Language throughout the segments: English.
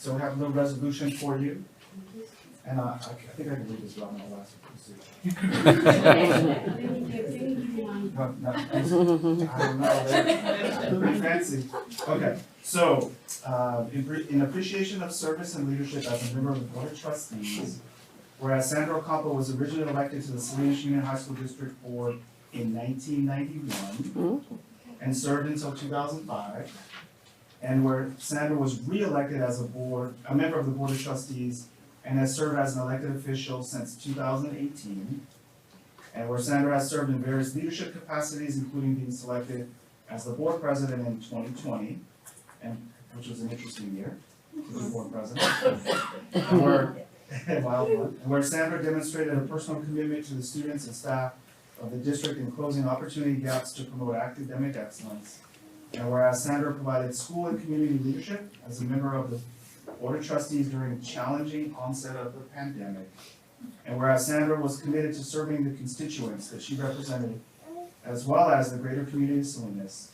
So we have a little resolution for you. And I think I can read this one, I'll ask you to I don't know, they're pretty fancy. Okay, so, in appreciation of service and leadership as a member of the Board of Trustees, whereas Sandra Ocampo was originally elected to the Salinas Union High School District Board in 1991 and served until 2005, and where Sandra was re-elected as a member of the Board of Trustees and has served as an elected official since 2018, and where Sandra has served in various leadership capacities, including being selected as the board president in 2020, which was an interesting year to be board president, where Sandra demonstrated a personal commitment to the students and staff of the district in closing opportunity gaps to promote academic excellence, and whereas Sandra provided school and community leadership as a member of the Board of Trustees during the challenging onset of the pandemic, and whereas Sandra was committed to serving the constituents that she represented, as well as the greater community of Salinas,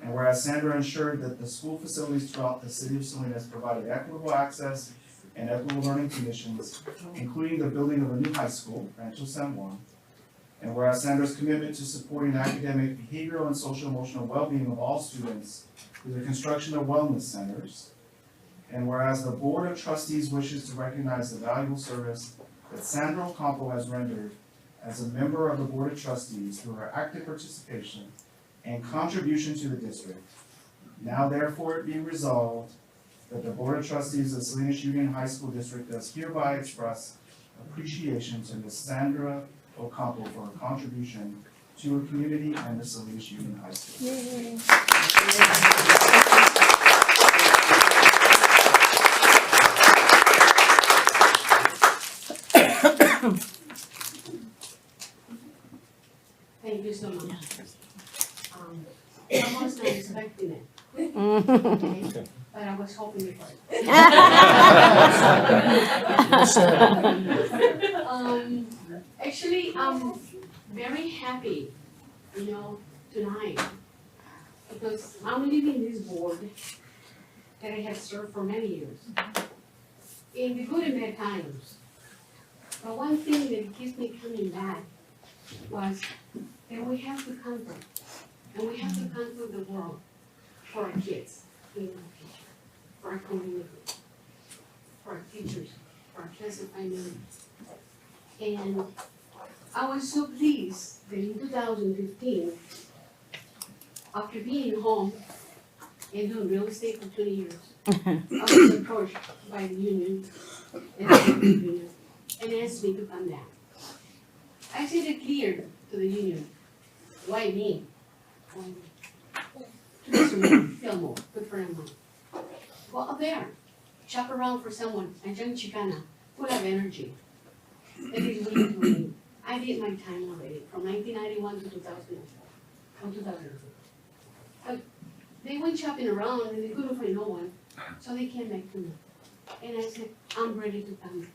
and whereas Sandra ensured that the school facilities throughout the city of Salinas provided equitable access and equitable learning conditions, including the building of a new high school, Rancho San Juan, and whereas Sandra's commitment to supporting academic, behavioral, and social-emotional well-being of all students through the construction of wellness centers, and whereas the Board of Trustees wishes to recognize the valuable service that Sandra Ocampo has rendered as a member of the Board of Trustees through her active participation and contribution to the district, now therefore it be resolved that the Board of Trustees of Salinas Union High School District does hereby express appreciation to Ms. Sandra Ocampo for her contribution to her community and the Salinas Union High School. Thank you so much. I was not expecting it, okay? But I was hoping for it. Actually, I'm very happy, tonight, because I'm leaving this board that I have served for many years, in the good and bad times. But one thing that keeps me coming back was that we have to conquer, and we have to conquer the world for our kids, in the future, for our community, for our teachers, for our classified family. And I was so pleased that in 2015, after being home and doing real estate for 20 years, I was approached by the union and asked me to come down. I said it clear to the union. Why me? To Mr. Fillmore, good friend of mine. Go up there, shop around for someone, a young Chicana, full of energy, that is willing to lead. I did my time already, from 1991 to 2004, or 2002. But they went shopping around and they couldn't find no one, so they came back to me. And I said, I'm ready to come.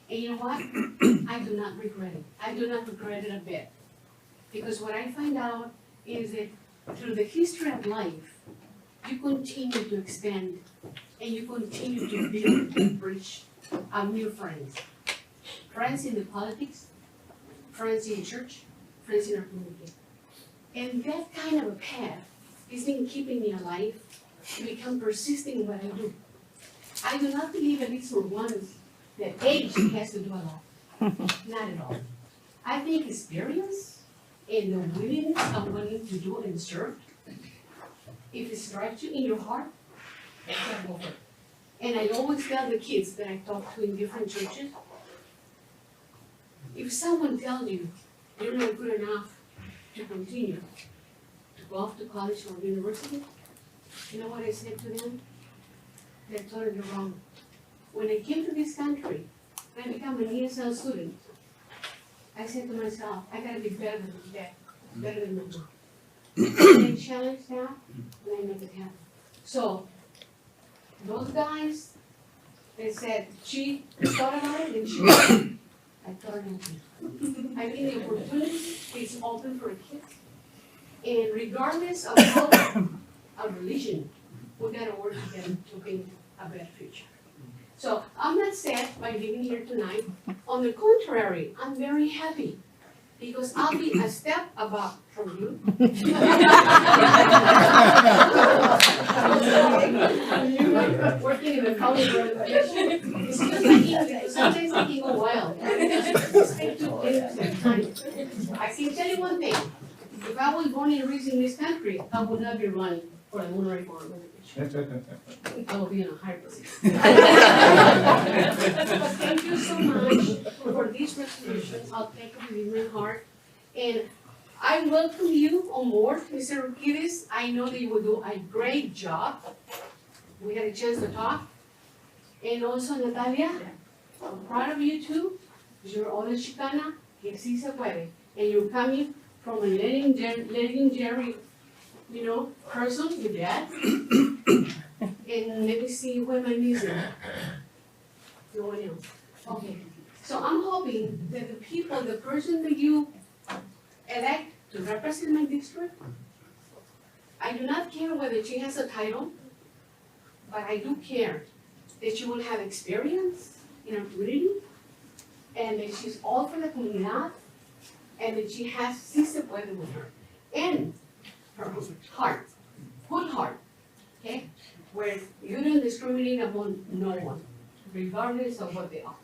And you know what? I do not regret it. I do not regret it a bit. Because what I find out is that through the history of life, you continue to expand and you continue to build and bridge new friends. Friends in the politics, friends in church, friends in our community. And that kind of a path has been keeping me alive to become persistent in what I do. I do not believe, at least for once, that age has to do a lot. Not at all. I think experience and the willingness of wanting to do and serve, if it strikes you in your heart, that's what go for it. And I always tell the kids that I talk to in different churches, if someone tells you you're not good enough to continue to go off to college or university, you know what I said to them? They're totally wrong. When I came to this country, and I became an ESL student, I said to myself, I gotta be better than my dad, better than my mom. And I challenged that, and I made it happen. So, those guys, they said, she thought about it, and she did. I thought about it. I think the opportunity is open for kids. And regardless of color, of religion, we gotta work together to build a better future. So I'm not sad by being here tonight. On the contrary, I'm very happy because I'll be a step above from you. Working in the college organization. It's just like English, sometimes it can go wild. Just take 2 days at a time. I can tell you one thing, if I was born and raised in this country, I would not be running for the Monterey Board of Education. I will be in a higher position. But thank you so much for these resolutions, I'll take them in my heart. And I welcome you on board, Mr. Urquidez. I know that you will do a great job. We had a chance to talk. And also Natalia, I'm proud of you too, because you're all Chicana, que sí se puede. And you're coming from a legendary, person, your dad. And let me see where my niece is. No one else. Okay. So I'm hoping that the person that you elect to represent my district, I do not care whether she has a title, but I do care that she will have experience in our community, and that she's all for the comunidad, and that she has sí se puede with her. And her heart, good heart, okay? Where you don't discriminate among no one, regardless of what they are.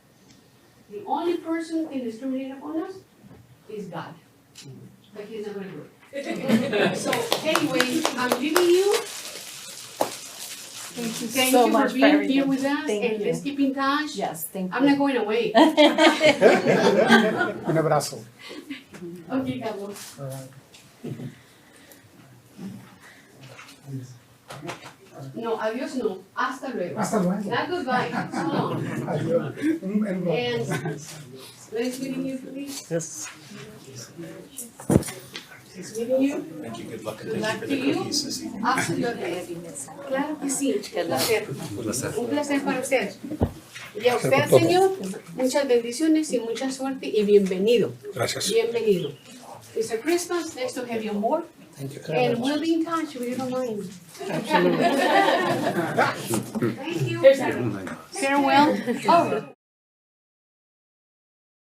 The only person who can discriminate upon us is God. But he's not gonna do it. So anyway, I'm leaving you. Thank you so much for for being here everything. with us, Thank and you. let's keep in touch. Yes, thank you. I'm not going away. Un abrazo. Okay, Carlos. No, adiós no, hasta luego. Hasta luego. Not goodbye, so long. Adiós. And nice meeting you, please. Yes. Nice meeting you. Thank you, good luck, and Good thank luck you for to the you. cookies this evening. Absolutely. Claro que sí, un placer. Un placer para usted. Y a usted, Placer por todos. señor, muchas bendiciones y mucha suerte y bienvenido. Gracias. Bienvenido. Mr. Christmas, nice to have you on board. Thank you. And we'll be in touch if you don't mind. Absolutely. Thank you. Farewell. Oh.